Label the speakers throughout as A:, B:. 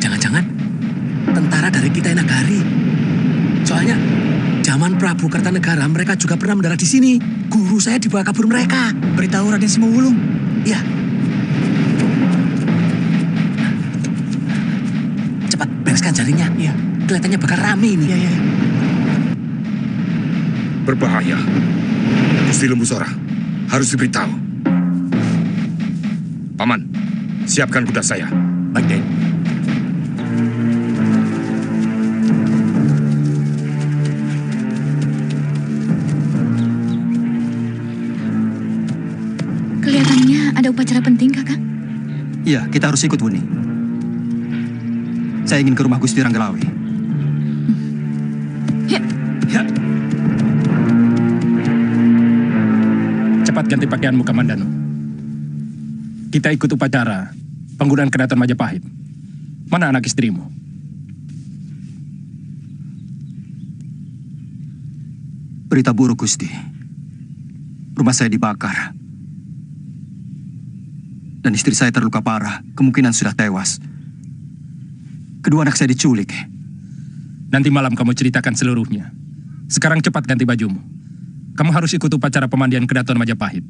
A: Jangan-jangan tentara dari Kitai Nagari. Soalnya zaman Prabu Kertanegara mereka juga pernah mendarat di sini. Guru saya dibawa kabur mereka.
B: Beritahu Raden Simawulung.
A: Ya. Cepat bereskan jaringnya.
B: Iya.
A: Kelihatannya bakal rame ini.
B: Iya, iya.
C: Berbahaya. Gusti Lembusora harus diberitahu. Paman, siapkan kuda saya.
A: Baik, Den.
D: Kelihatannya ada upacara penting, Kakang.
B: Iya, kita harus ikut, Wuni. Saya ingin ke rumah Gusti Ranggalawi.
D: Ya.
B: Ya.
E: Cepat ganti pakaianmu, Kamandano. Kita ikut upacara penggunaan Keraton Majapahit. Mana anak istrimu?
B: Berita buruk, Gusti. Rumah saya dibakar. Dan istri saya terluka parah, kemungkinan sudah tewas. Kedua anak saya diculik.
E: Nanti malam kamu ceritakan seluruhnya. Sekarang cepat ganti bajumu. Kamu harus ikut upacara pemandian Keraton Majapahit.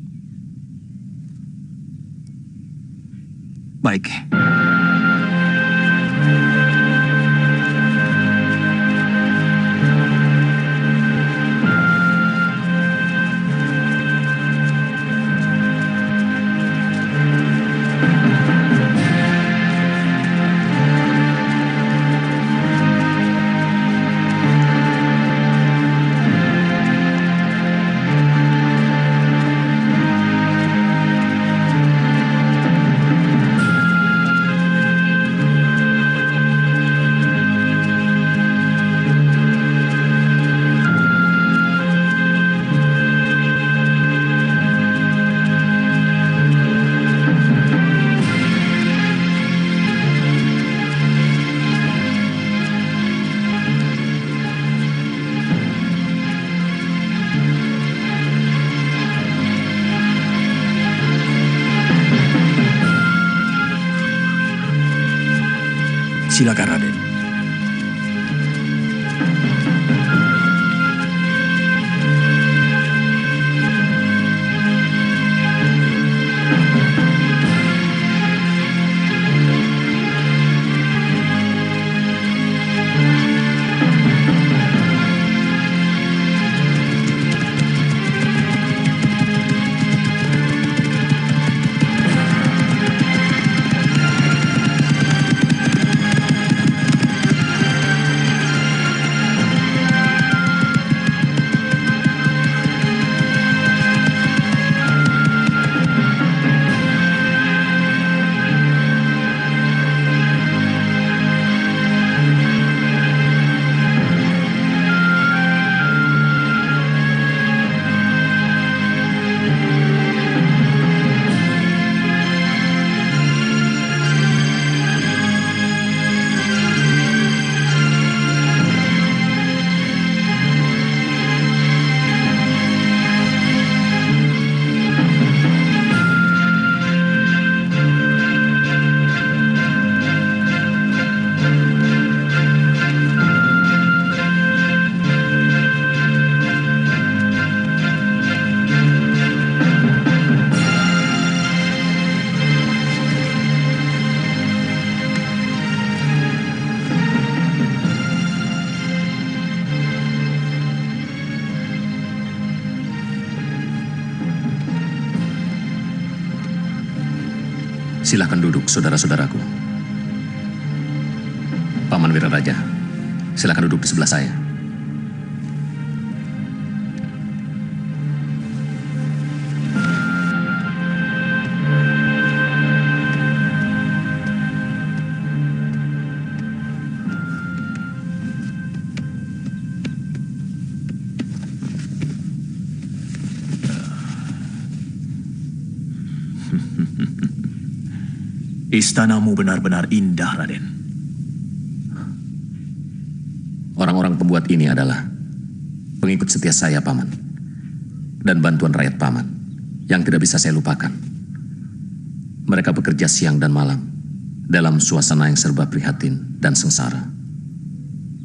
B: Baik.
A: Silakan, Raden. Silahkan duduk, saudara-saudaraku. Paman Wiraraja, silahkan duduk di sebelah saya.
F: Istanamu benar-benar indah, Raden.
G: Orang-orang pembuat ini adalah pengikut setia saya, Paman. Dan bantuan rakyat Paman yang tidak bisa saya lupakan. Mereka bekerja siang dan malam dalam suasana yang serba prihatin dan sengsara.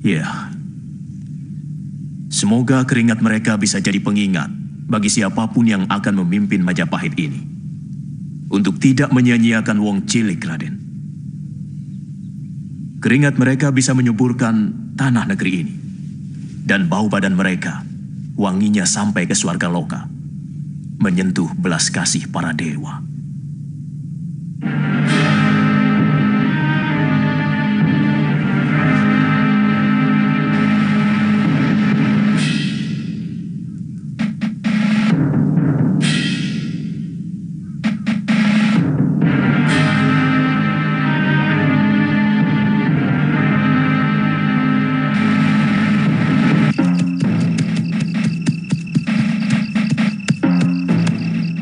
F: Ya. Semoga keringat mereka bisa jadi pengingat bagi siapapun yang akan memimpin Majapahit ini. Untuk tidak menyia-nyiakan wong cilik, Raden. Keringat mereka bisa menyuburkan tanah negeri ini. Dan bau badan mereka, wanginya sampai ke surga loka. Menyentuh belas kasih para dewa.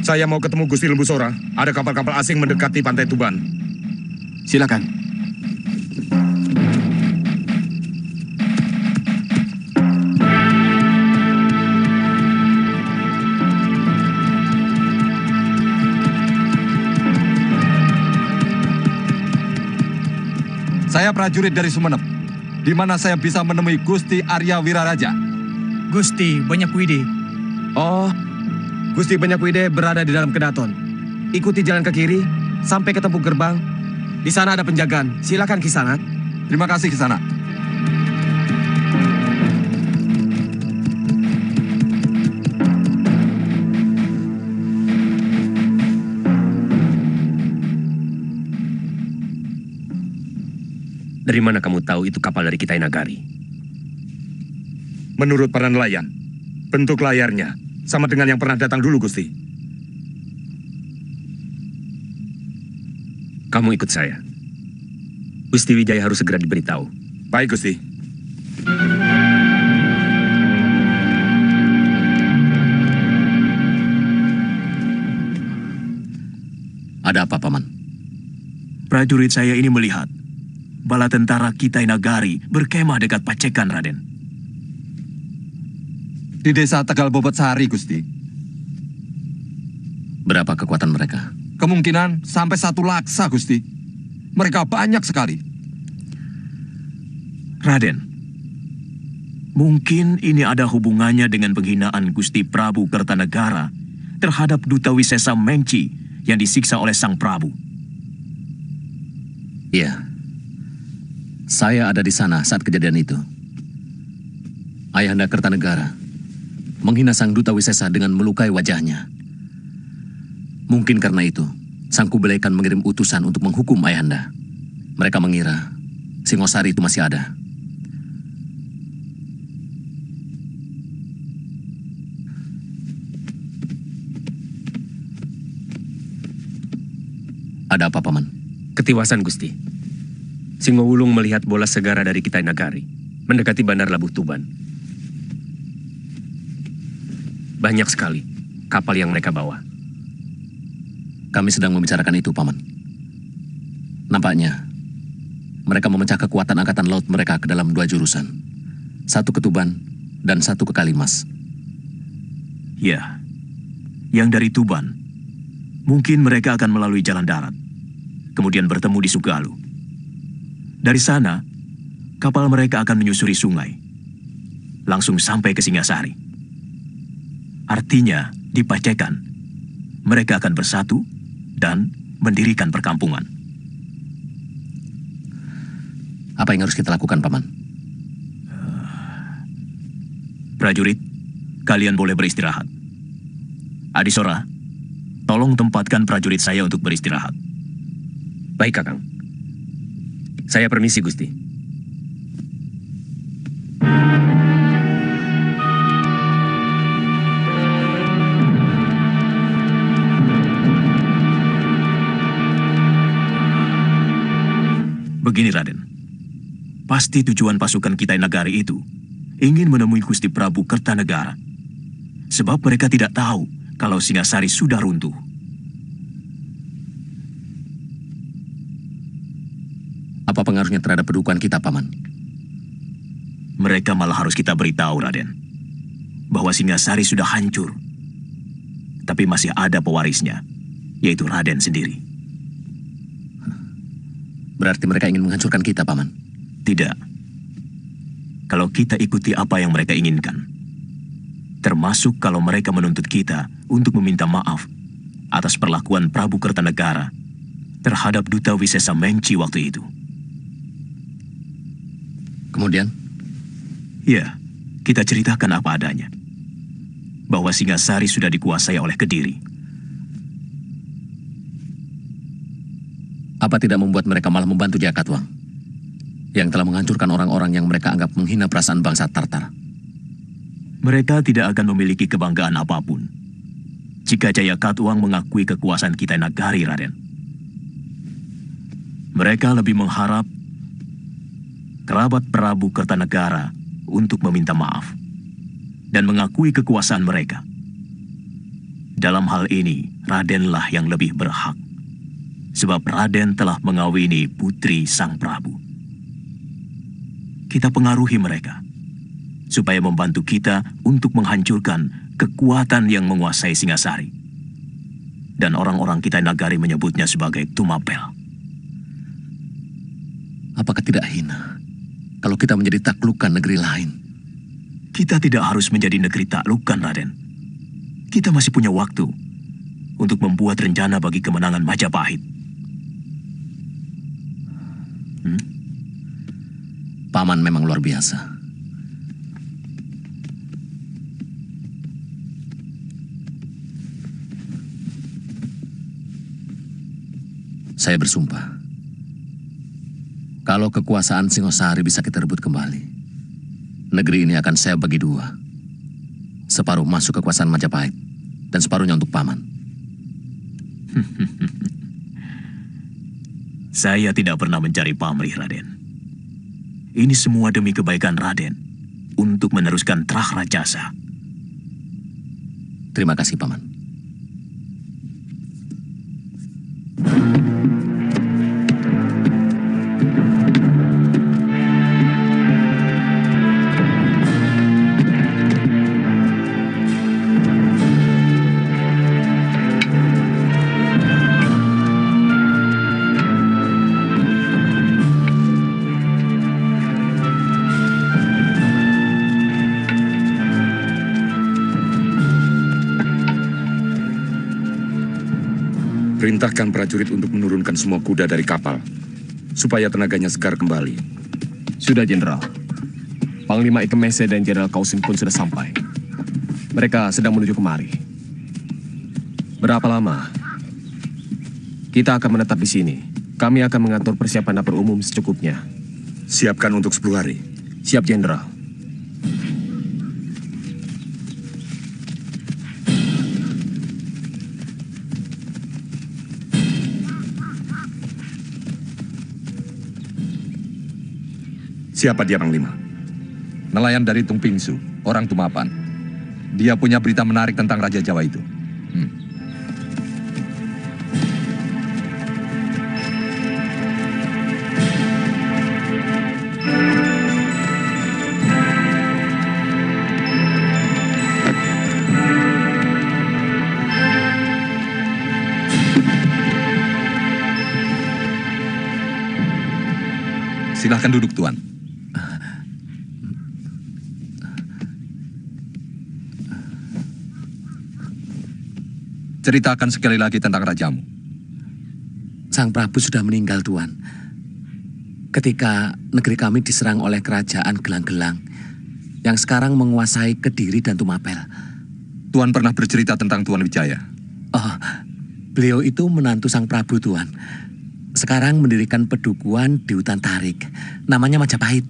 C: Saya mau ketemu Gusti Lembu Sora. Ada kapal-kapal asing mendekati pantai Tuban.
B: Silakan. Saya prajurit dari Sumenep, di mana saya bisa menemui Gusti Arya Wiraraja.
A: Gusti Banyak Wide.
H: Oh, Gusti Banyak Wide berada di dalam kedaton. Ikuti jalan ke kiri sampai ketemu gerbang. Di sana ada penjagaan. Silakan Kisanak.
B: Terima kasih Kisanak.
I: Dari mana kamu tahu itu kapal dari Kitai Nagari?
C: Menurut para nelayan, bentuk layarnya sama dengan yang pernah datang dulu, Gusti.
I: Kamu ikut saya. Gusti Wijaya harus segera diberitahu.
C: Baik, Gusti.
G: Ada apa, Paman?
F: Prajurit saya ini melihat bala tentara Kitai Nagari berkemah dekat Pacekan, Raden.
B: Di desa Tegal Bobot Sari, Gusti.
G: Berapa kekuatan mereka?
B: Kemungkinan sampai 1 laksa, Gusti. Mereka banyak sekali.
F: Raden, mungkin ini ada hubungannya dengan penghinaan Gusti Prabu Kertanegara terhadap Duta Wisesa Mengci yang disiksa oleh Sang Prabu.
G: Iya. Saya ada di sana saat kejadian itu. Ayahanda Kertanegara menghina Sang Duta Wisesa dengan melukai wajahnya. Mungkin karena itu, Sang Kubilaikan mengirim utusan untuk menghukum Ayahanda. Mereka mengira Singosari itu masih ada. Ada apa, Paman?
I: Ketiwasan, Gusti. Singowulung melihat bola segara dari Kitai Nagari mendekati Bandar Labuh Tuban. Banyak sekali kapal yang mereka bawa.
G: Kami sedang membicarakan itu, Paman. Nampaknya mereka memecah kekuatan angkatan laut mereka ke dalam 2 jurusan. 1 ke Tuban dan 1 ke Kalimas.
F: Ya, yang dari Tuban. Mungkin mereka akan melalui jalan darat, kemudian bertemu di Sugalu. Dari sana, kapal mereka akan menyusuri sungai, langsung sampai ke Singasari. Artinya, di Pacekan, mereka akan bersatu dan mendirikan perkampungan.
G: Apa yang harus kita lakukan, Paman?
F: Prajurit, kalian boleh beristirahat. Adisora, tolong tempatkan prajurit saya untuk beristirahat.
I: Baik, Kakang. Saya permisi, Gusti.
F: Begini, Raden. Pasti tujuan pasukan Kitai Nagari itu ingin menemui Gusti Prabu Kertanegara. Sebab mereka tidak tahu kalau Singasari sudah runtuh.
G: pengaruhnya terhadap pedukuhan kita, Paman?
F: Mereka malah harus kita beritahu, Raden, bahwa Singasari sudah hancur. Tapi masih ada pewarisnya, yaitu Raden sendiri.
G: Berarti mereka ingin menghancurkan kita, Paman?
F: Tidak. Kalau kita ikuti apa yang mereka inginkan, termasuk kalau mereka menuntut kita untuk meminta maaf atas perlakuan Prabu Kertanegara terhadap Duta Wisesa Mengci waktu itu.
G: Kemudian?
F: Ya, kita ceritakan apa adanya. Bahwa Singasari sudah dikuasai oleh Kediri.
G: Apa tidak membuat mereka malah membantu Jakatwang yang telah menghancurkan orang-orang yang mereka anggap menghina perasaan bangsa Tartar?
F: Mereka tidak akan memiliki kebanggaan apapun jika Jayakatwang mengakui kekuasaan Kitai Nagari, Raden. Mereka lebih mengharap kerabat Prabu Kertanegara untuk meminta maaf dan mengakui kekuasaan mereka. Dalam hal ini, Radenlah yang lebih berhak, sebab Raden telah mengawini putri Sang Prabu. Kita pengaruhi mereka supaya membantu kita untuk menghancurkan kekuatan yang menguasai Singasari. Dan orang-orang Kitai Nagari menyebutnya sebagai Tumapel.
G: Apakah tidak hina kalau kita menjadi taklukan negeri lain?
F: Kita tidak harus menjadi negeri taklukan, Raden. Kita masih punya waktu untuk membuat rencana bagi kemenangan Majapahit.
G: Paman memang luar biasa. Saya bersumpah, kalau kekuasaan Singosari bisa kita rebut kembali, negeri ini akan saya bagi dua. Separuh masuk kekuasaan Majapahit, dan separuhnya untuk Paman.
F: Saya tidak pernah mencari pamrih, Raden. Ini semua demi kebaikan Raden, untuk meneruskan Trah Rajasa.
G: Terima kasih, Paman.
C: Perintahkan prajurit untuk menurunkan semua kuda dari kapal, supaya tenaganya segar kembali.
H: Sudah, Jenderal. Panglima Ikemese dan Jenderal Kausin pun sudah sampai. Mereka sedang menuju kemari. Berapa lama? Kita akan menetap di sini. Kami akan mengatur persiapan dapur umum secukupnya.
C: Siapkan untuk 10 hari.
H: Siap, Jenderal.
C: Siapa dia, Panglima?
J: Nelayan dari Tungpingsu, orang Tumapan. Dia punya berita menarik tentang Raja Jawa itu. Silahkan duduk, Tuan. Ceritakan sekali lagi tentang rajamu.
G: Sang Prabu sudah meninggal, Tuan. Ketika negeri kami diserang oleh kerajaan Gelang-Gelang yang sekarang menguasai Kediri dan Tumapel.
J: Tuan pernah bercerita tentang Tuan Wijaya.
G: Oh, beliau itu menantu Sang Prabu, Tuan. Sekarang mendirikan pedukuhan di hutan Tarik. Namanya Majapahit.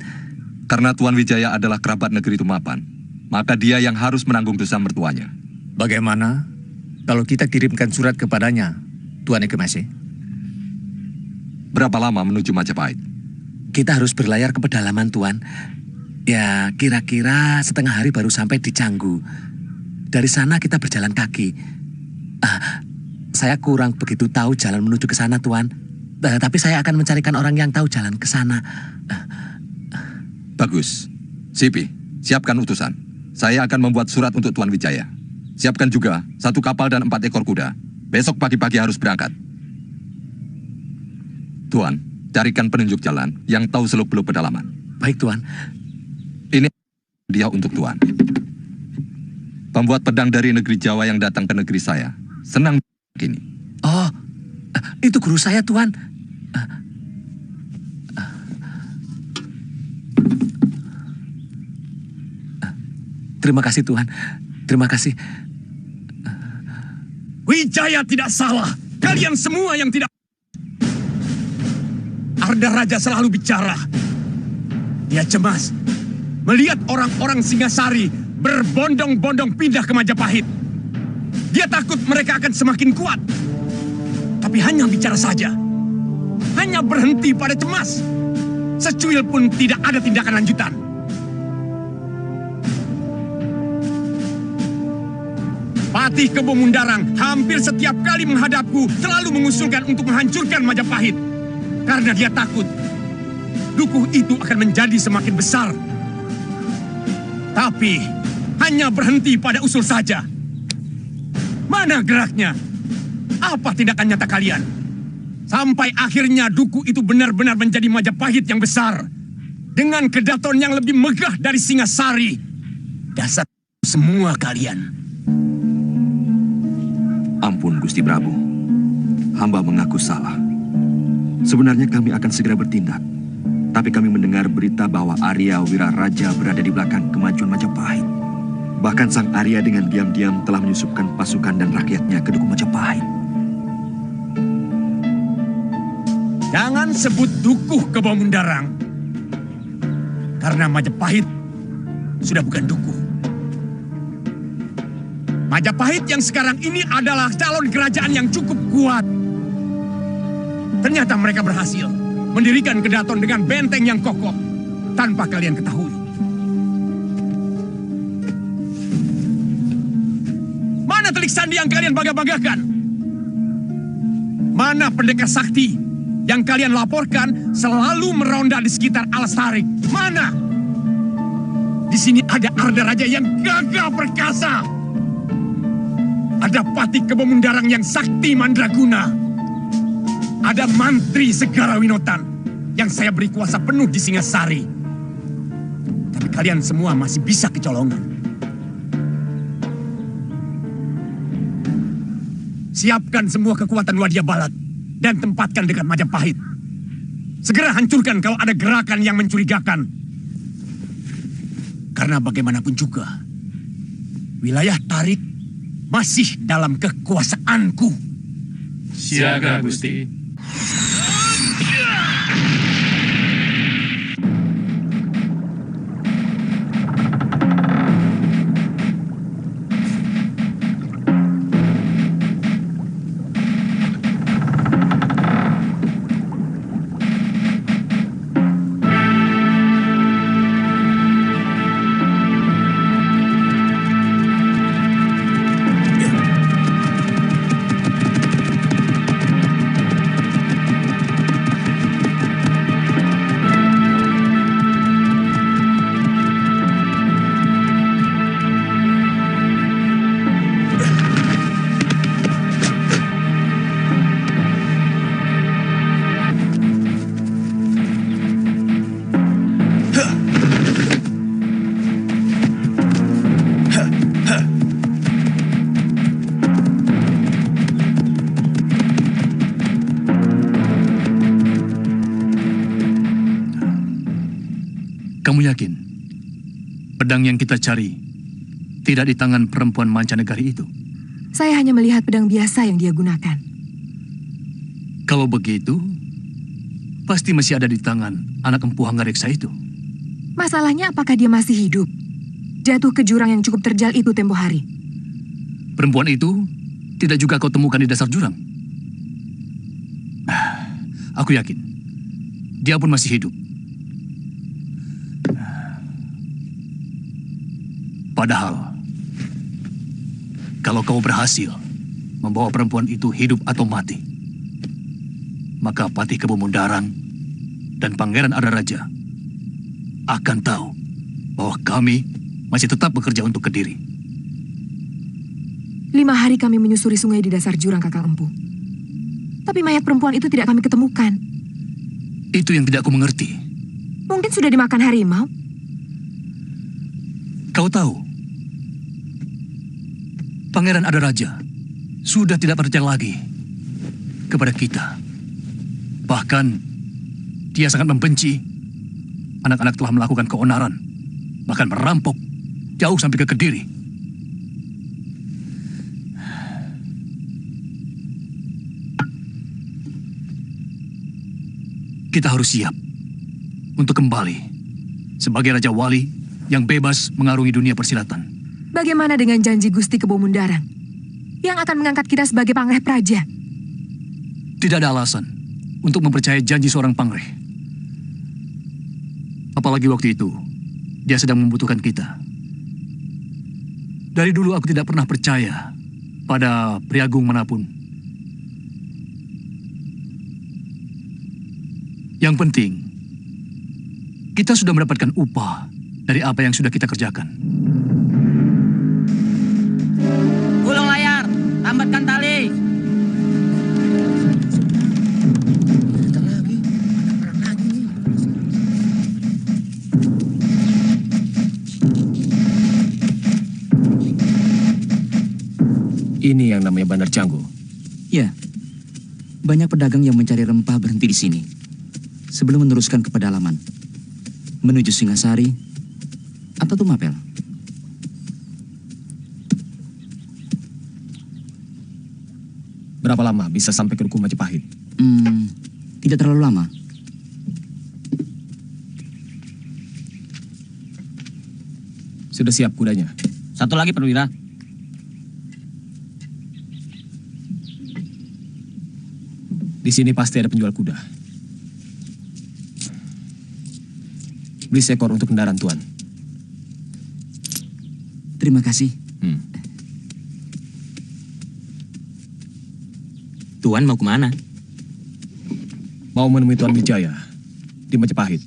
J: Karena Tuan Wijaya adalah kerabat negeri Tumapan, maka dia yang harus menanggung dosa mertuanya.
K: Bagaimana kalau kita kirimkan surat kepadanya, Tuan Ikemese?
J: Berapa lama menuju Majapahit?
G: Kita harus berlayar ke pedalaman, Tuan. Ya, kira-kira setengah hari baru sampai di Canggu. Dari sana kita berjalan kaki. Saya kurang begitu tahu jalan menuju ke sana, Tuan.
A: Tapi saya akan mencarikan orang yang tahu jalan ke sana.
J: Bagus. Sipi, siapkan utusan. Saya akan membuat surat untuk Tuan Wijaya. Siapkan juga 1 kapal dan 4 ekor kuda. Besok pagi-pagi harus berangkat. Tuan, carikan penunjuk jalan yang tahu seluk-beluk pedalaman.
A: Baik, Tuan.
J: Ini dia untuk Tuan. Pembuat pedang dari negeri Jawa yang datang ke negeri saya. Senang begini.
A: Oh, itu guru saya, Tuan. Terima kasih, Tuan. Terima kasih.
E: Wijaya tidak salah. Kalian semua yang tidak... Arda Raja selalu bicara. Dia cemas melihat orang-orang Singasari berbondong-bondong pindah ke Majapahit. Dia takut mereka akan semakin kuat. Tapi hanya bicara saja. Hanya berhenti pada cemas. Secuil pun tidak ada tindakan lanjutan. Patih Kebo Mundarang hampir setiap kali menghadapku selalu mengusulkan untuk menghancurkan Majapahit. Karena dia takut dukuh itu akan menjadi semakin besar. Tapi hanya berhenti pada usul saja. Mana geraknya? Apa tindakan nyata kalian? Sampai akhirnya dukuh itu benar-benar menjadi Majapahit yang besar. Dengan kedaton yang lebih megah dari Singasari. Dasar semua kalian.
F: Ampun Gusti Prabu, hamba mengaku salah. Sebenarnya kami akan segera bertindak. Tapi kami mendengar berita bahwa Arya Wiraraja berada di belakang kemajuan Majapahit. Bahkan sang Arya dengan diam-diam telah menyusupkan pasukan dan rakyatnya ke dukuh Majapahit.
E: Jangan sebut dukuh Kebo Mundarang. Karena Majapahit sudah bukan dukuh. Majapahit yang sekarang ini adalah calon kerajaan yang cukup kuat. Ternyata mereka berhasil mendirikan kedaton dengan benteng yang kokoh tanpa kalian ketahui. Mana telik sandi yang kalian bangga-banggakan? Mana pendekar sakti yang kalian laporkan selalu meronda di sekitar Alas Tarik? Mana? Di sini ada Arda Raja yang gagah perkasa. Ada Patih Kebo Mundarang yang sakti mandraguna. Ada Mantri Segara Winotan yang saya beri kuasa penuh di Singasari. Tapi kalian semua masih bisa kecolongan. Siapkan semua kekuatan Wadia Balat dan tempatkan dekat Majapahit. Segera hancurkan kalau ada gerakan yang mencurigakan. Karena bagaimanapun juga, wilayah Tarik masih dalam kekuasaanku.
L: Siaga, Gusti.
K: Kamu yakin pedang yang kita cari tidak di tangan perempuan mancanegari itu?
M: Saya hanya melihat pedang biasa yang dia gunakan.
K: Kalau begitu, pasti masih ada di tangan anak empu Hanggareksa itu.
M: Masalahnya apakah dia masih hidup? Jatuh ke jurang yang cukup terjal itu tempo hari.
K: Perempuan itu tidak juga kau temukan di dasar jurang? Aku yakin, dia pun masih hidup. Padahal, kalau kau berhasil membawa perempuan itu hidup atau mati, maka Patih Kebo Mundarang dan Pangeran Adaraja akan tahu bahwa kami masih tetap bekerja untuk Kediri.
M: 5 hari kami menyusuri sungai di dasar jurang, Kakang Empu. Tapi mayat perempuan itu tidak kami ketemukan.
K: Itu yang tidak aku mengerti.
M: Mungkin sudah dimakan harimau.
K: Kau tahu, Pangeran Adaraja sudah tidak percaya lagi kepada kita. Bahkan, dia sangat membenci anak-anak telah melakukan keonaran, bahkan merampok jauh sampai ke Kediri. Kita harus siap untuk kembali sebagai Raja Wali yang bebas mengarungi dunia persilatan.
M: Bagaimana dengan janji Gusti Kebo Mundarang yang akan mengangkat kita sebagai Pangreh Praja?
K: Tidak ada alasan untuk mempercayai janji seorang Pangreh. Apalagi waktu itu, dia sedang membutuhkan kita. Dari dulu aku tidak pernah percaya pada priagung manapun. Yang penting, kita sudah mendapatkan upah dari apa yang sudah kita kerjakan.
N: Gulung layar, tambatkan tali.
H: Ini yang namanya Bandar Canggu.
O: Ya, banyak pedagang yang mencari rempah berhenti di sini sebelum meneruskan ke pedalaman menuju Singasari atau Tumapel.
H: Berapa lama bisa sampai ke Duku Majapahit?
O: Tidak terlalu lama.
H: Sudah siap kudanya?
N: Satu lagi, Perwira.
H: Di sini pasti ada penjual kuda. Beli seekor untuk kendaraan Tuan.
O: Terima kasih.
N: Tuan mau kemana?
H: Mau menemui Tuan Wijaya di Majapahit.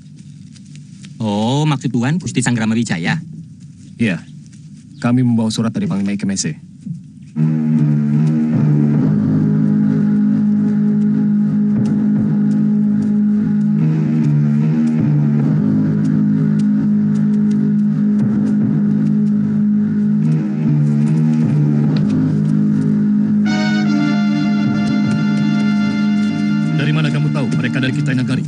N: Oh, maksud Tuan Gusti Sanggrama Wijaya?
H: Iya, kami membawa surat dari Panglima Ikemese.
K: Dari mana kamu tahu mereka dari Kitai Nagari?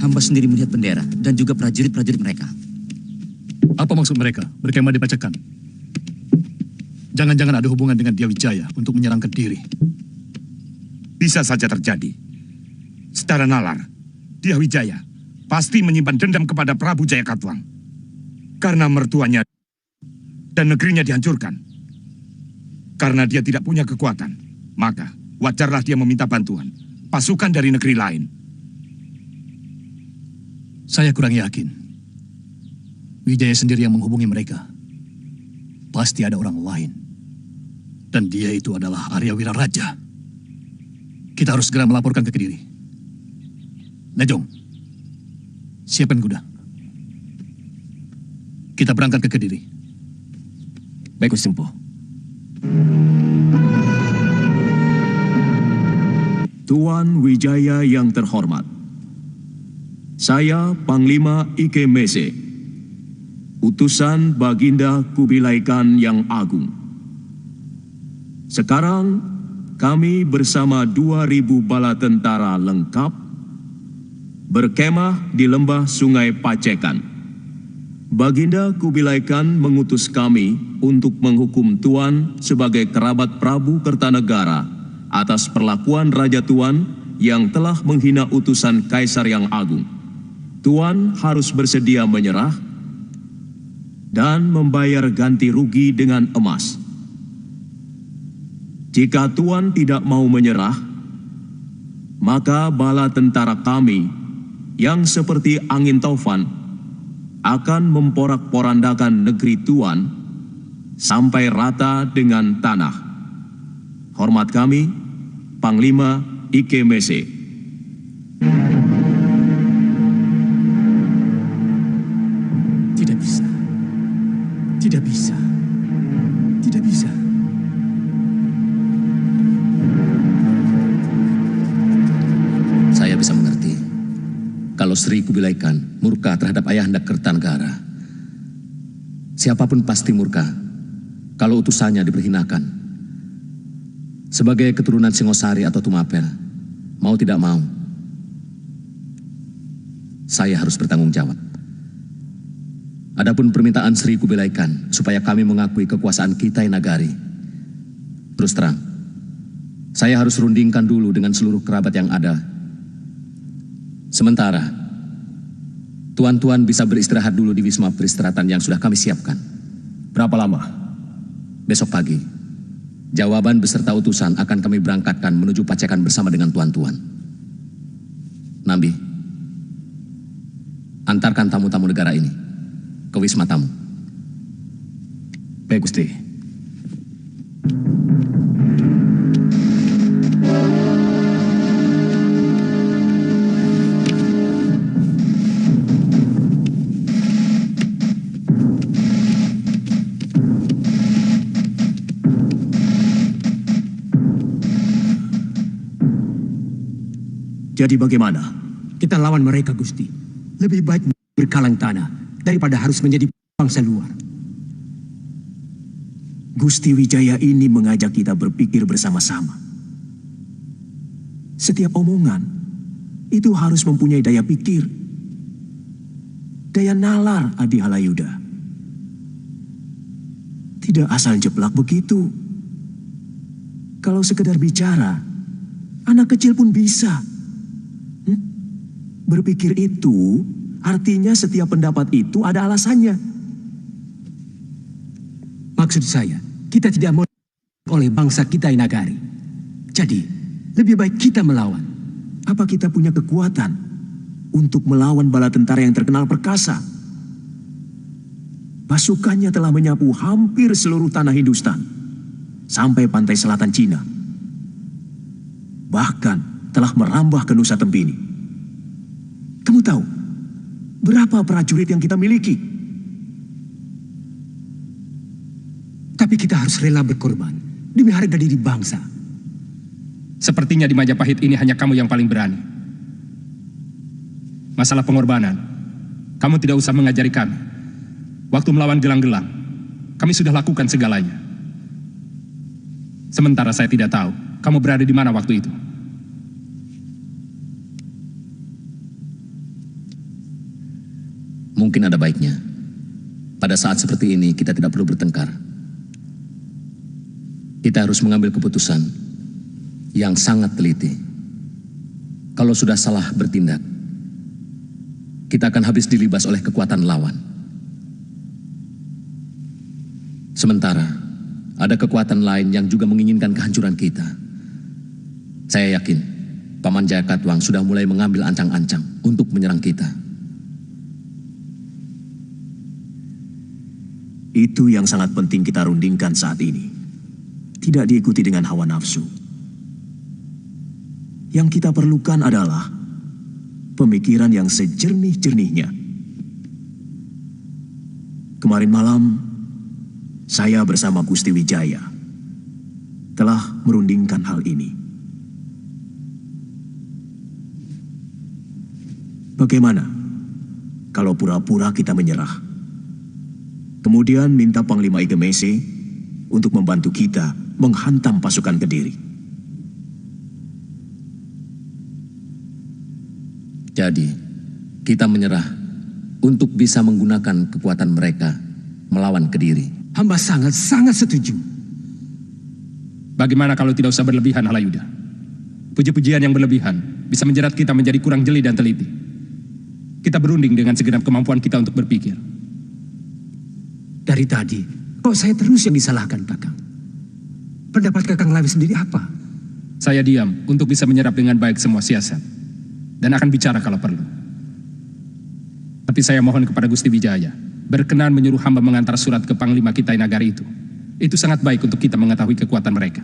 O: Hamba sendiri melihat bendera dan juga prajurit-prajurit mereka.
K: Apa maksud mereka berkemah di Pacekan? Jangan-jangan ada hubungan dengan Dia Wijaya untuk menyerang Kediri.
E: Bisa saja terjadi. Secara nalar, Dia Wijaya pasti menyimpan dendam kepada Prabu Jayakatwang. Karena mertuanya dan negerinya dihancurkan. Karena dia tidak punya kekuatan, maka wajarlah dia meminta bantuan pasukan dari negeri lain.
K: Saya kurang yakin. Wijaya sendiri yang menghubungi mereka. Pasti ada orang lain. Dan dia itu adalah Arya Wiraraja. Kita harus segera melaporkan ke Kediri. Najong, siapkan kuda. Kita berangkat ke Kediri.
H: Baik, Gusti Empu.
F: Tuan Wijaya yang terhormat, saya Panglima Ikemese, utusan Baginda Kubilai Khan yang agung. Sekarang kami bersama 2.000 bala tentara lengkap berkemah di lembah Sungai Pacekan. Baginda Kubilai Khan mengutus kami untuk menghukum Tuan sebagai kerabat Prabu Kertanegara atas perlakuan Raja Tuan yang telah menghina utusan Kaisar yang agung. Tuan harus bersedia menyerah dan membayar ganti rugi dengan emas. Jika Tuan tidak mau menyerah, maka bala tentara kami yang seperti angin taufan akan memporak-porandakan negeri Tuan sampai rata dengan tanah. Hormat kami, Panglima Ikemese.
A: Tidak bisa. Tidak bisa. Tidak bisa.
G: Saya bisa mengerti kalau Sri Kubilai Khan murka terhadap Ayahanda Kertanegara. Siapapun pasti murka kalau utusannya diperhinakan. Sebagai keturunan Singosari atau Tumapel, mau tidak mau, saya harus bertanggung jawab. Adapun permintaan Sri Kubilai Khan supaya kami mengakui kekuasaan Kitai Nagari, terus terang, saya harus rundingkan dulu dengan seluruh kerabat yang ada. Sementara, tuan-tuan bisa beristirahat dulu di wisma peristirahatan yang sudah kami siapkan.
H: Berapa lama?
G: Besok pagi, jawaban beserta utusan akan kami berangkatkan menuju Pacekan bersama dengan tuan-tuan. Nambi, antarkan tamu-tamu negara ini ke wisma tamu.
H: Baik, Gusti.
A: Jadi bagaimana? Kita lawan mereka, Gusti. Lebih baik berkalang tanah daripada harus menjadi bangsa luar. Gusti Wijaya ini mengajak kita berpikir bersama-sama. Setiap omongan itu harus mempunyai daya pikir, daya nalar, Adi Halayuda. Tidak asal jeplak begitu. Kalau sekedar bicara, anak kecil pun bisa. Berpikir itu artinya setiap pendapat itu ada alasannya. Maksud saya, kita tidak mau oleh bangsa Kitai Nagari. Jadi, lebih baik kita melawan. Apa kita punya kekuatan untuk melawan bala tentara yang terkenal perkasa? Pasukannya telah menyapu hampir seluruh tanah Hindustan, sampai pantai selatan Cina. Bahkan telah merambah ke Nusa Tempini. Kamu tahu berapa prajurit yang kita miliki? Tapi kita harus rela berkorban demi harga diri bangsa.
L: Sepertinya di Majapahit ini hanya kamu yang paling berani. Masalah pengorbanan, kamu tidak usah mengajari kami. Waktu melawan gelang-gelang, kami sudah lakukan segalanya. Sementara saya tidak tahu kamu berada di mana waktu itu.
G: Mungkin ada baiknya, pada saat seperti ini kita tidak perlu bertengkar. Kita harus mengambil keputusan yang sangat teliti. Kalau sudah salah bertindak, kita akan habis dilibas oleh kekuatan lawan. Sementara, ada kekuatan lain yang juga menginginkan kehancuran kita. Saya yakin, Paman Jayakatwang sudah mulai mengambil ancang-ancang untuk menyerang kita.
A: Itu yang sangat penting kita rundingkan saat ini. Tidak diikuti dengan hawa nafsu. Yang kita perlukan adalah pemikiran yang sejernih-jernihnya. Kemarin malam, saya bersama Gusti Wijaya telah merundingkan hal ini. Bagaimana kalau pura-pura kita menyerah? Kemudian minta Panglima Igemese untuk membantu kita menghantam pasukan Kediri.
G: Jadi, kita menyerah untuk bisa menggunakan kekuatan mereka melawan Kediri.
A: Hamba sangat-sangat setuju.
L: Bagaimana kalau tidak usah berlebihan, Halayuda? Puji-pujian yang berlebihan bisa menjerat kita menjadi kurang jeli dan teliti. Kita berunding dengan segenap kemampuan kita untuk berpikir.
A: Dari tadi, kok saya terus yang disalahkan, Kakang? Pendapat Kakang Lawi sendiri apa?
L: Saya diam untuk bisa menyerap dengan baik semua siasat. Dan akan bicara kalau perlu. Tapi saya mohon kepada Gusti Wijaya, berkenan menyuruh hamba mengantar surat ke Panglima Kitai Nagari itu. Itu sangat baik untuk kita mengetahui kekuatan mereka.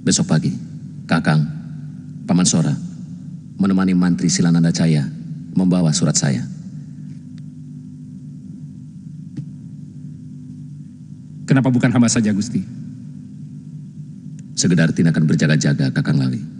G: Besok pagi, Kakang, Paman Sora, menemani Mantri Silananda Caya membawa surat saya.
L: Kenapa bukan hamba saja, Gusti?
G: Segedartin akan berjaga-jaga, Kakang Lali.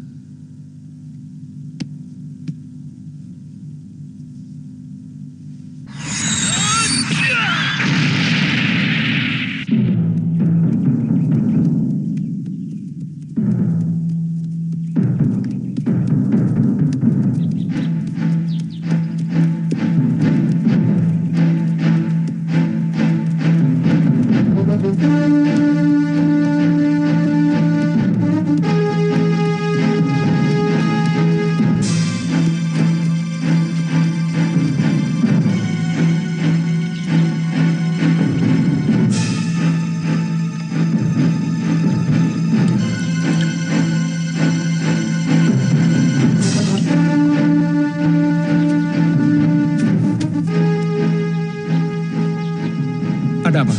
L: Ada apa?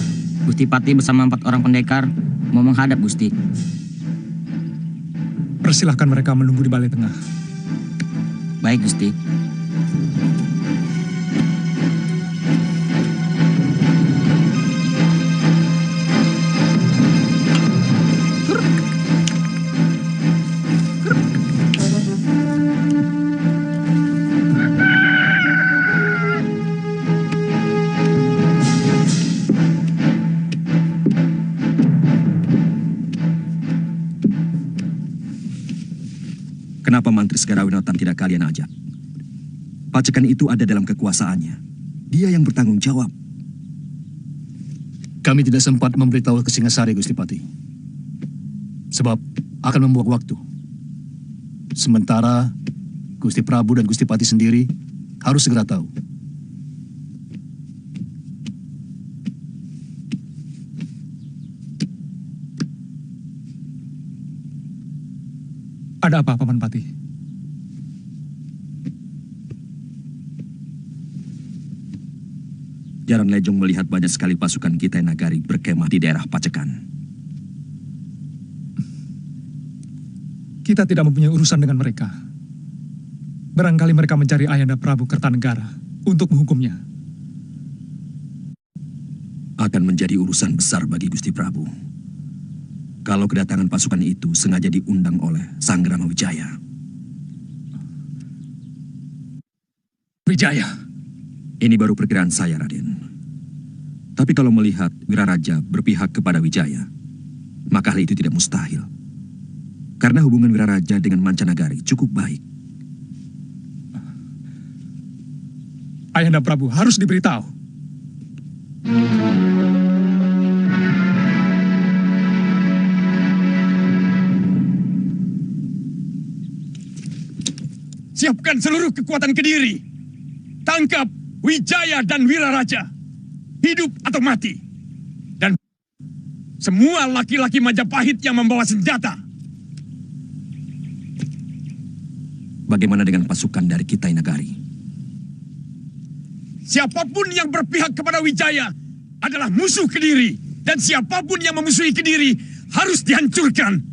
N: Gusti Pati bersama 4 orang pendekar mau menghadap Gusti.
L: Persilahkan mereka menunggu di balai tengah.
N: Baik, Gusti.
A: Kenapa Mantri Segarawinatan tidak kalian ajak? Pacekan itu ada dalam kekuasaannya. Dia yang bertanggung jawab.
K: Kami tidak sempat memberitahu ke Singasari, Gusti Pati. Sebab akan membuang waktu. Sementara Gusti Prabu dan Gusti Pati sendiri harus segera tahu.
L: Ada apa, Paman Pati?
A: Jaran Lejong melihat banyak sekali pasukan kita Nagari berkemah di daerah Pacekan.
L: Kita tidak mempunyai urusan dengan mereka. Barangkali mereka mencari Ayahanda Prabu Kertanegara untuk menghukumnya.
A: Akan menjadi urusan besar bagi Gusti Prabu. Kalau kedatangan pasukan itu sengaja diundang oleh Sanggrama Wijaya.
L: Wijaya?
A: Ini baru perkiraan saya, Raden. Tapi kalau melihat Wiraraja berpihak kepada Wijaya, maka hal itu tidak mustahil. Karena hubungan Wiraraja dengan Mancanagari cukup baik.
L: Ayahanda Prabu harus diberitahu. Siapkan seluruh kekuatan Kediri. Tangkap Wijaya dan Wiraraja. Hidup atau mati. Dan semua laki-laki Majapahit yang membawa senjata.
A: Bagaimana dengan pasukan dari Kitai Nagari?
E: Siapapun yang berpihak kepada Wijaya adalah musuh Kediri. Dan siapapun yang memusuhi Kediri harus dihancurkan.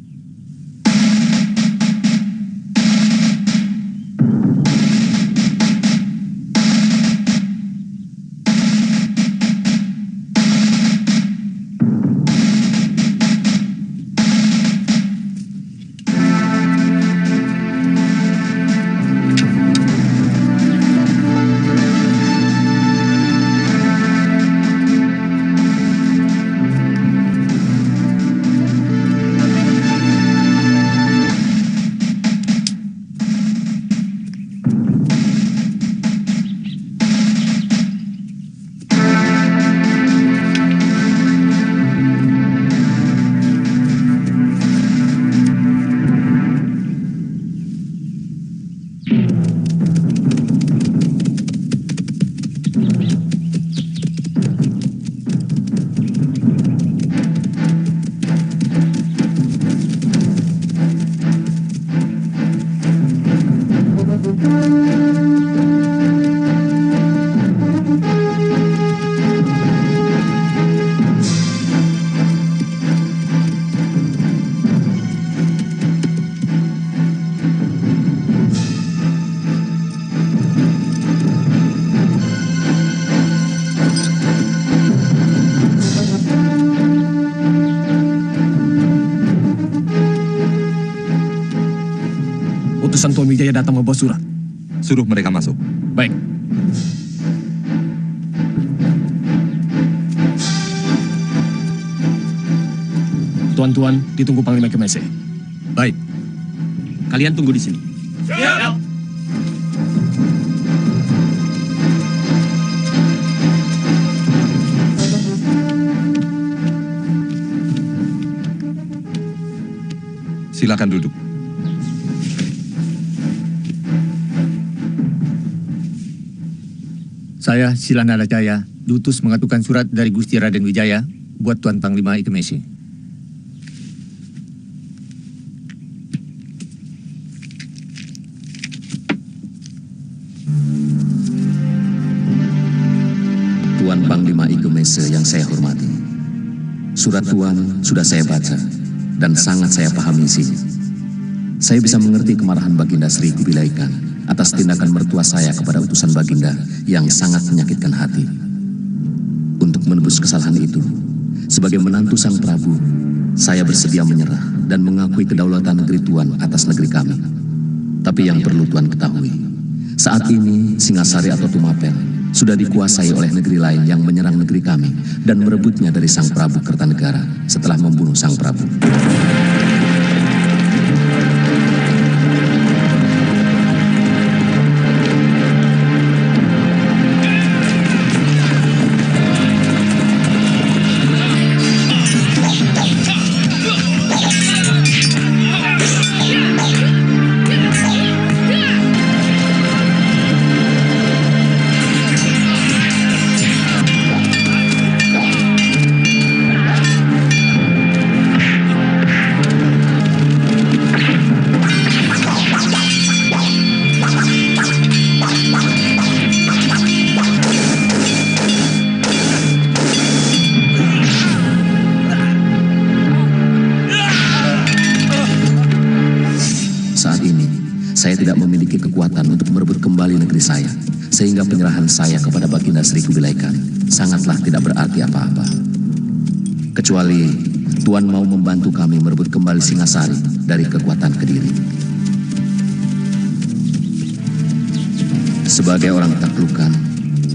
H: utusan Tuan Wijaya datang membawa surat.
J: Suruh mereka masuk.
H: Baik. Tuan-tuan, ditunggu Panglima Kemese.
I: Baik. Kalian tunggu di sini.
E: Siap.
J: Silakan duduk.
P: Saya Silanada Jaya, diutus mengaturkan surat dari Gusti Raden Wijaya buat Tuan Panglima Ikemesi.
G: Tuan Panglima Ikemese yang saya hormati. Surat Tuan sudah saya baca dan sangat saya pahami isinya. Saya bisa mengerti kemarahan Baginda Sri Kubilaikan atas tindakan mertua saya kepada utusan Baginda yang sangat menyakitkan hati. Untuk menebus kesalahan itu, sebagai menantu Sang Prabu, saya bersedia menyerah dan mengakui kedaulatan negeri Tuan atas negeri kami. Tapi yang perlu Tuan ketahui, saat ini Singasari atau Tumapel sudah dikuasai oleh negeri lain yang menyerang negeri kami dan merebutnya dari Sang Prabu Kertanegara setelah membunuh Sang Prabu. Saya, sehingga penyerahan saya kepada Baginda Sri Kubilaikan sangatlah tidak berarti apa-apa. Kecuali Tuan mau membantu kami merebut kembali Singasari dari kekuatan Kediri. Sebagai orang taklukan,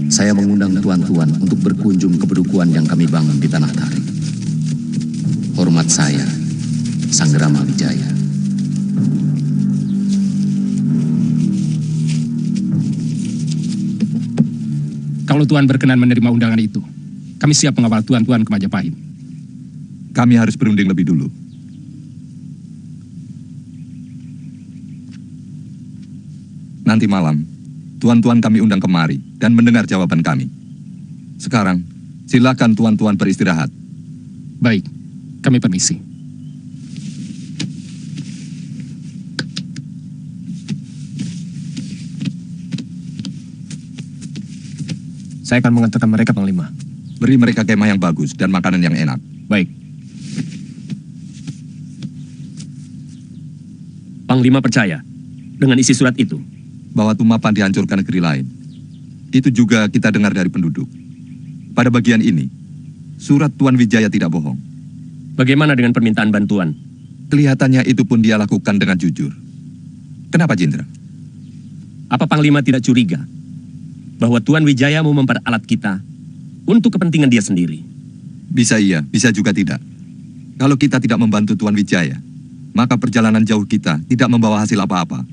G: saya mengundang tuan-tuan untuk berkunjung ke pedukuhan yang kami bangun di Tanah Tarik. Hormat saya, Sanggrama Wijaya.
L: Kalau Tuan berkenan menerima undangan itu, kami siap mengawal Tuan-tuan ke Majapahit.
J: Kami harus berunding lebih dulu. Nanti malam, tuan-tuan kami undang kemari dan mendengar jawaban kami. Sekarang, silakan tuan-tuan beristirahat.
L: Baik, kami permisi.
H: Saya akan mengantarkan mereka, Panglima.
J: Beri mereka kemah yang bagus dan makanan yang enak.
H: Baik.
I: Panglima percaya dengan isi surat itu?
J: Bahwa Tumapan dihancurkan negeri lain. Itu juga kita dengar dari penduduk. Pada bagian ini, surat Tuan Wijaya tidak bohong.
I: Bagaimana dengan permintaan bantuan?
J: Kelihatannya itu pun dia lakukan dengan jujur. Kenapa, Jindra?
I: Apa Panglima tidak curiga bahwa Tuan Wijaya mau memperalat kita untuk kepentingan dia sendiri?
J: Bisa iya, bisa juga tidak. Kalau kita tidak membantu Tuan Wijaya, maka perjalanan jauh kita tidak membawa hasil apa-apa.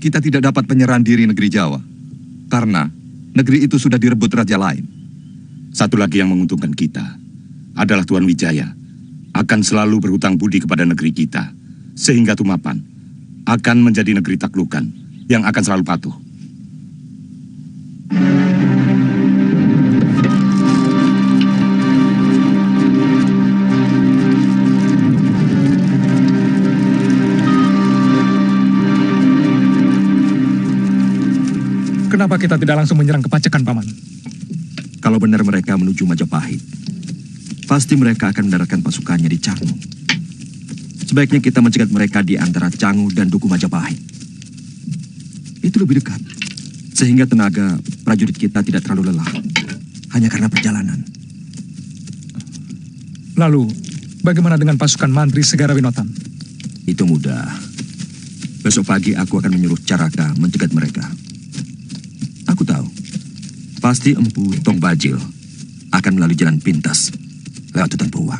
J: Kita tidak dapat penyerahan diri negeri Jawa, karena negeri itu sudah direbut raja lain.
C: Satu lagi yang menguntungkan kita adalah Tuan Wijaya akan selalu berhutang budi kepada negeri kita, sehingga Tumapan akan menjadi negeri taklukan yang akan selalu patuh.
Q: Kenapa kita tidak langsung menyerang ke Pacekan, Paman?
F: Kalau benar mereka menuju Majapahit, pasti mereka akan mendaratkan pasukannya di Canggu. Sebaiknya kita mencegat mereka di antara Canggu dan Duku Majapahit. Itu lebih dekat, sehingga tenaga prajurit kita tidak terlalu lelah, hanya karena perjalanan.
Q: Lalu, bagaimana dengan pasukan Mantri Segara Winotan?
F: Itu mudah.
R: Besok pagi aku akan menyuruh Caraka mencegat mereka. Aku tahu, pasti Empu Tong Bajil akan melalui jalan pintas lewat hutan Purwa.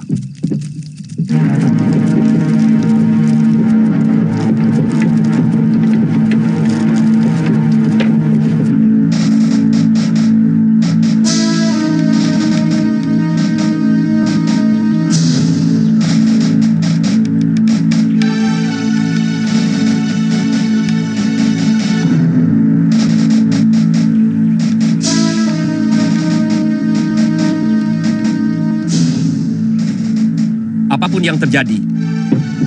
I: Apapun yang terjadi,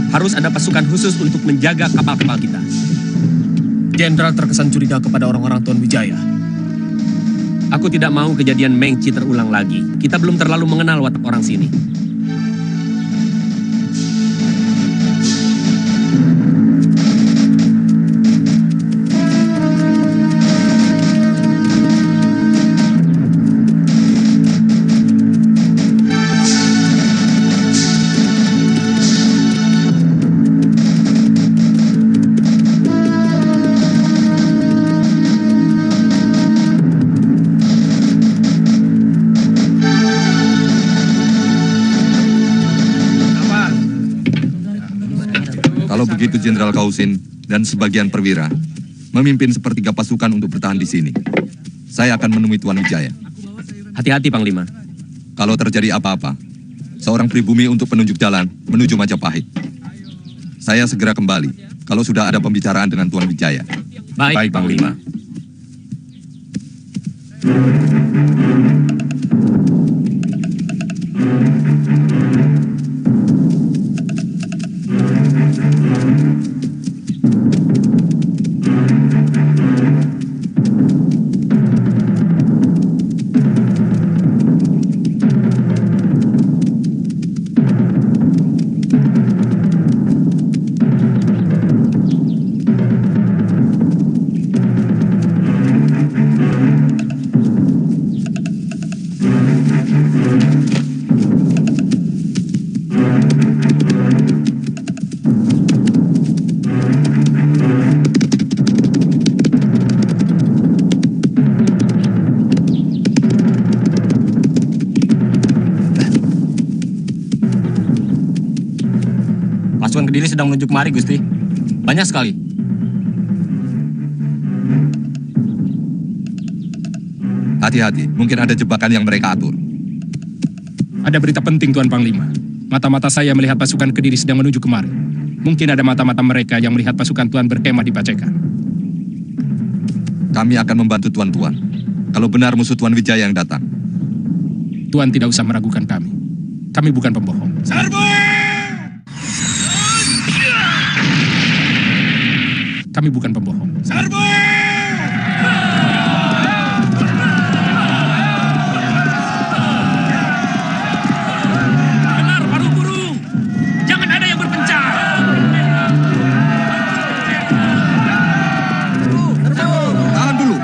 I: harus ada pasukan khusus untuk menjaga kapal-kapal kita.
H: Jenderal terkesan curiga kepada orang-orang Tuan Wijaya.
I: Aku tidak mau kejadian Mengci terulang lagi. Kita belum terlalu mengenal watak orang sini.
J: Kalau begitu Jenderal Kausin dan sebagian perwira memimpin sepertiga pasukan untuk bertahan di sini. Saya akan menemui Tuan Wijaya.
I: Hati-hati, Panglima.
J: Kalau terjadi apa-apa, seorang pribumi untuk penunjuk jalan menuju Majapahit. Saya segera kembali kalau sudah ada pembicaraan dengan Tuan Wijaya.
I: Baik, Panglima.
N: Pasukan Kediri sedang menuju kemari, Gusti. Banyak sekali.
J: Hati-hati, mungkin ada jebakan yang mereka atur.
L: Ada berita penting, Tuan Panglima. Mata-mata saya melihat pasukan Kediri sedang menuju kemari. Mungkin ada mata-mata mereka yang melihat pasukan Tuan berkemah di Pacekan.
J: Kami akan membantu Tuan-Tuan. Kalau benar musuh Tuan Wijaya yang datang.
L: Tuan tidak usah meragukan kami. Kami bukan pembohong.
E: Serbu!
L: Kami bukan pembohong.
E: Serbu!
I: Benar, Paru Burung. Jangan ada yang berpencar.
J: Tahan dulu.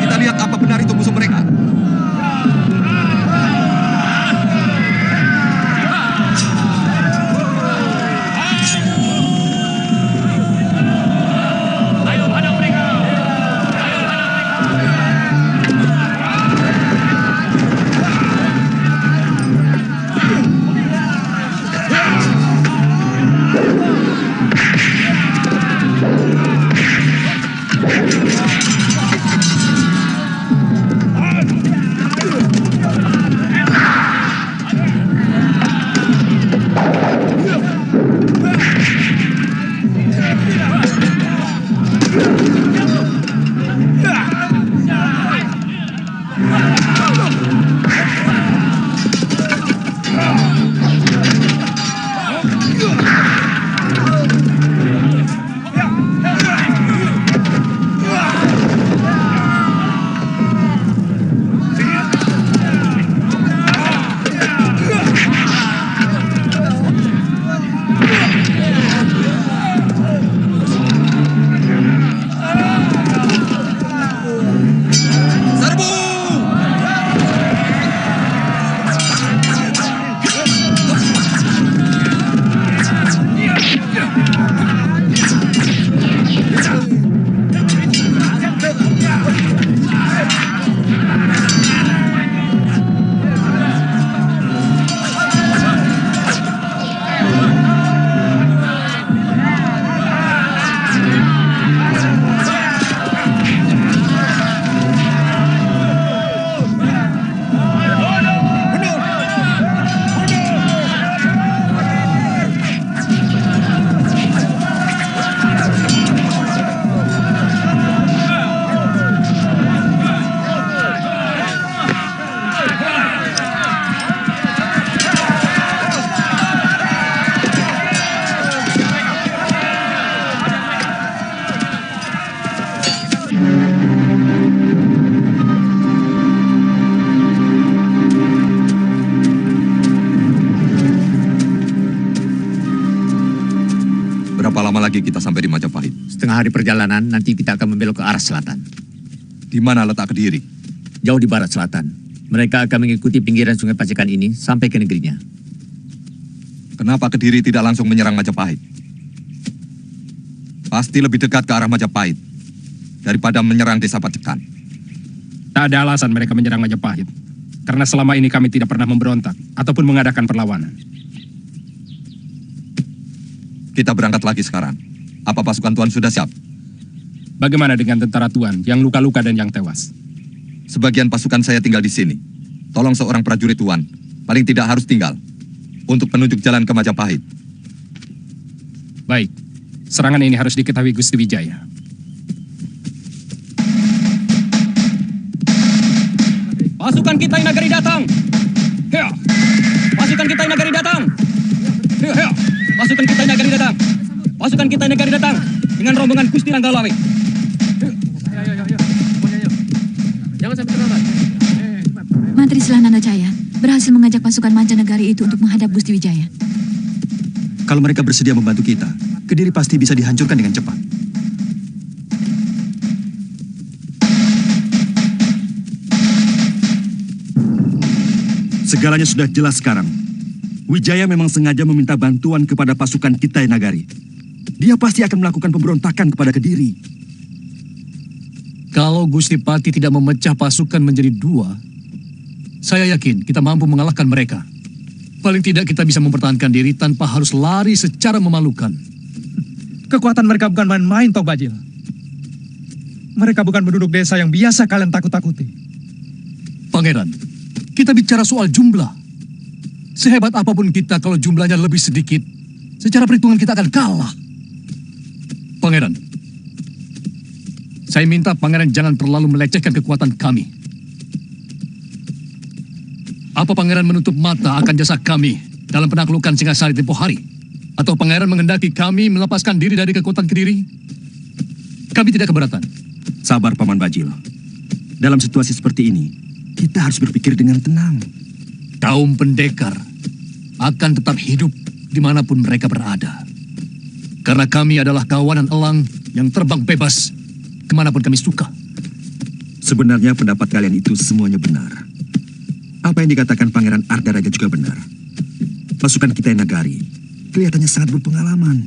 J: Kita lihat apa benar itu musuh mereka.
I: Ayo hadang mereka.
J: lagi kita sampai di Majapahit?
P: Setengah hari perjalanan, nanti kita akan membelok ke arah selatan.
J: Di mana letak Kediri?
P: Jauh di barat selatan. Mereka akan mengikuti pinggiran sungai Pacikan ini sampai ke negerinya.
J: Kenapa Kediri tidak langsung menyerang Majapahit? Pasti lebih dekat ke arah Majapahit daripada menyerang desa Pacikan.
L: Tak ada alasan mereka menyerang Majapahit. Karena selama ini kami tidak pernah memberontak ataupun mengadakan perlawanan.
J: Kita berangkat lagi sekarang. Apa pasukan Tuan sudah siap?
L: Bagaimana dengan tentara Tuan yang luka-luka dan yang tewas?
J: Sebagian pasukan saya tinggal di sini. Tolong seorang prajurit Tuan, paling tidak harus tinggal, untuk penunjuk jalan ke Majapahit.
L: Baik, serangan ini harus diketahui Gusti Wijaya.
I: Pasukan kita yang nagari datang. Hea. Pasukan kita yang nagari datang. Hea, hea. Pasukan kita yang nagari datang. Pasukan kita yang nagari datang dengan rombongan Gusti Ranggalawe.
H: Jangan sampai terlambat.
D: Mantri Selananajaya berhasil mengajak pasukan mancanegari itu untuk menghadap Gusti Wijaya.
B: Kalau mereka bersedia membantu kita, Kediri pasti bisa dihancurkan dengan cepat. Segalanya sudah jelas sekarang. Wijaya memang sengaja meminta bantuan kepada pasukan Kitai Nagari. Dia pasti akan melakukan pemberontakan kepada Kediri.
K: Kalau Gusti Pati tidak memecah pasukan menjadi dua, saya yakin kita mampu mengalahkan mereka. Paling tidak kita bisa mempertahankan diri tanpa harus lari secara memalukan.
Q: Kekuatan mereka bukan main-main, Tok Bajil. Mereka bukan penduduk desa yang biasa kalian takut-takuti.
K: Pangeran, kita bicara soal jumlah. Sehebat apapun kita kalau jumlahnya lebih sedikit, secara perhitungan kita akan kalah. Pangeran, saya minta Pangeran jangan terlalu melecehkan kekuatan kami. Apa Pangeran menutup mata akan jasa kami dalam penaklukan Singasari tempoh hari? Atau Pangeran menghendaki kami melepaskan diri dari kekuatan Kediri? Kami tidak keberatan.
B: Sabar, Paman Bajil. Dalam situasi seperti ini, kita harus berpikir dengan tenang.
K: Kaum pendekar akan tetap hidup dimanapun mereka berada. Karena kami adalah kawanan elang yang terbang bebas kemanapun kami suka.
B: Sebenarnya pendapat kalian itu semuanya benar. Apa yang dikatakan Pangeran Ardaraja juga benar. Pasukan Kitai Nagari kelihatannya sangat berpengalaman.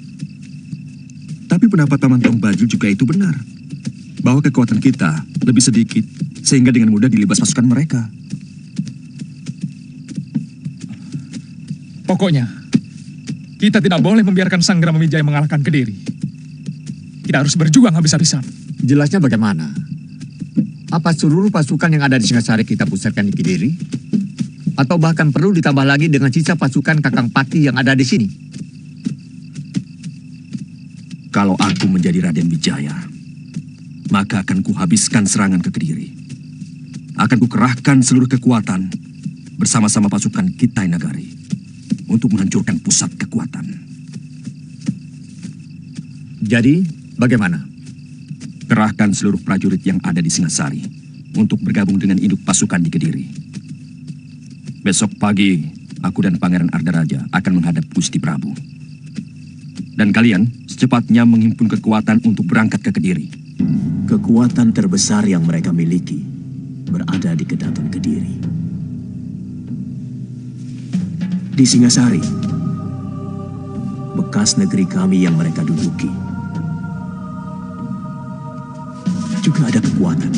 B: Tapi pendapat Paman Tong Bajil juga itu benar. Bahwa kekuatan kita lebih sedikit sehingga dengan mudah dilibas pasukan mereka.
Q: Pokoknya, kita tidak boleh membiarkan Sang Grama Wijaya mengalahkan Kediri. Kita harus berjuang habis-habisan.
P: Jelasnya bagaimana? Apa seluruh pasukan yang ada di Singasari kita pusatkan di Kediri? Atau bahkan perlu ditambah lagi dengan sisa pasukan Kakang Pati yang ada di sini?
B: Kalau aku menjadi Raden Wijaya, maka akan kuhabiskan serangan ke Kediri. Akan kukerahkan seluruh kekuatan bersama-sama pasukan Kitai Nagari untuk menghancurkan pusat kekuatan.
P: Jadi, bagaimana?
B: Kerahkan seluruh prajurit yang ada di Singasari untuk bergabung dengan induk pasukan di Kediri. Besok pagi, aku dan Pangeran Ardaraja akan menghadap Gusti Prabu. Dan kalian secepatnya menghimpun kekuatan untuk berangkat ke Kediri.
A: Kekuatan terbesar yang mereka miliki berada di Kedaton Kediri. Di Singasari, bekas negeri kami yang mereka duduki, juga ada kekuatan.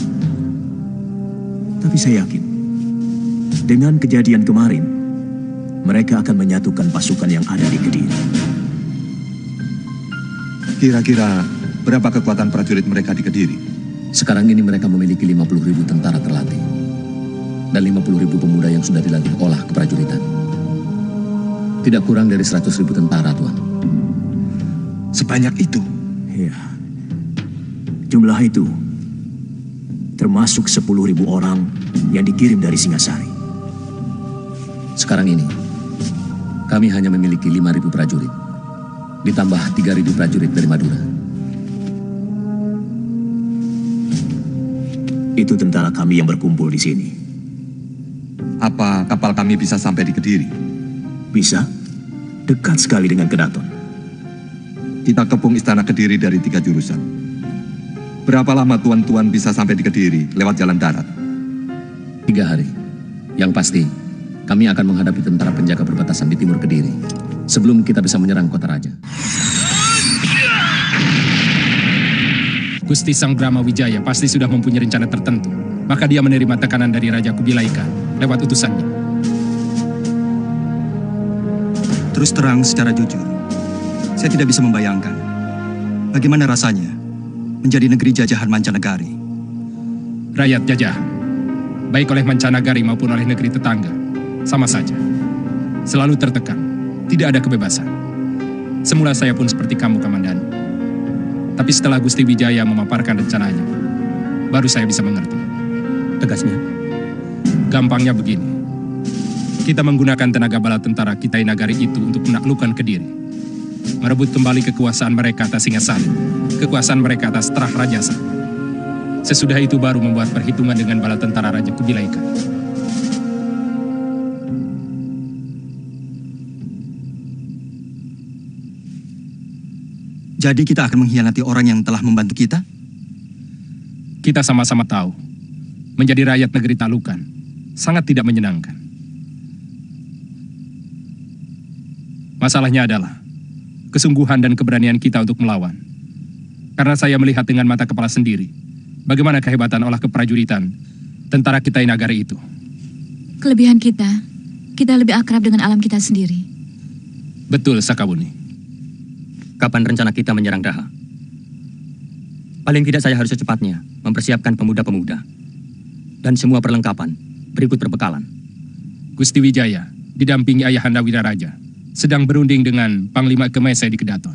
A: Tapi saya yakin, dengan kejadian kemarin, mereka akan menyatukan pasukan yang ada di Kediri.
J: Kira-kira berapa kekuatan prajurit mereka di Kediri?
G: Sekarang ini mereka memiliki 50.000 tentara terlatih dan 50.000 pemuda yang sudah dilatih olah keprajuritan. Tidak kurang dari 100.000 tentara, Tuan.
B: Sebanyak itu?
A: Ya. Jumlah itu termasuk 10.000 orang yang dikirim dari Singasari.
G: Sekarang ini, kami hanya memiliki 5.000 prajurit, ditambah 3.000 prajurit dari Madura.
A: Itu tentara kami yang berkumpul di sini.
J: Apa kapal kami bisa sampai di Kediri?
A: Bisa. Dekat sekali dengan Kedaton.
J: kita kepung istana Kediri dari 3 jurusan. Berapa lama tuan-tuan bisa sampai di Kediri lewat jalan darat?
G: 3 hari. Yang pasti, kami akan menghadapi tentara penjaga perbatasan di timur Kediri sebelum kita bisa menyerang kota raja.
L: Gusti Sanggrama Wijaya pasti sudah mempunyai rencana tertentu. Maka dia menerima tekanan dari Raja Kubilaika lewat utusannya.
B: Terus terang secara jujur, saya tidak bisa membayangkan bagaimana rasanya menjadi negeri jajahan mancanegari.
L: Rakyat jajahan, baik oleh mancanegari maupun oleh negeri tetangga, sama saja. Selalu tertekan, tidak ada kebebasan. Semula saya pun seperti kamu, Kamandanu. Tapi setelah Gusti Wijaya memaparkan rencananya, baru saya bisa mengerti.
N: Tegasnya?
L: Gampangnya begini. Kita menggunakan tenaga bala tentara Kitai Nagari itu untuk menaklukkan Kediri. Merebut kembali kekuasaan mereka atas Singasari, kekuasaan mereka atas Terah Rajasa. Sesudah itu baru membuat perhitungan dengan bala tentara Raja Kubilaika.
B: Jadi kita akan mengkhianati orang yang telah membantu kita?
L: Kita sama-sama tahu, menjadi rakyat negeri Talukan sangat tidak menyenangkan. Masalahnya adalah kesungguhan dan keberanian kita untuk melawan. Karena saya melihat dengan mata kepala sendiri bagaimana kehebatan olah keprajuritan tentara Kitai Nagari itu.
D: Kelebihan kita lebih akrab dengan alam kita sendiri.
L: Betul, Sakabuni.
N: Kapan rencana kita menyerang Daha? Paling tidak saya harus secepatnya mempersiapkan pemuda-pemuda dan semua perlengkapan berikut perbekalan.
L: Gusti Wijaya didampingi Ayahanda Wiraraja sedang berunding dengan Panglima Kemese di Kedaton.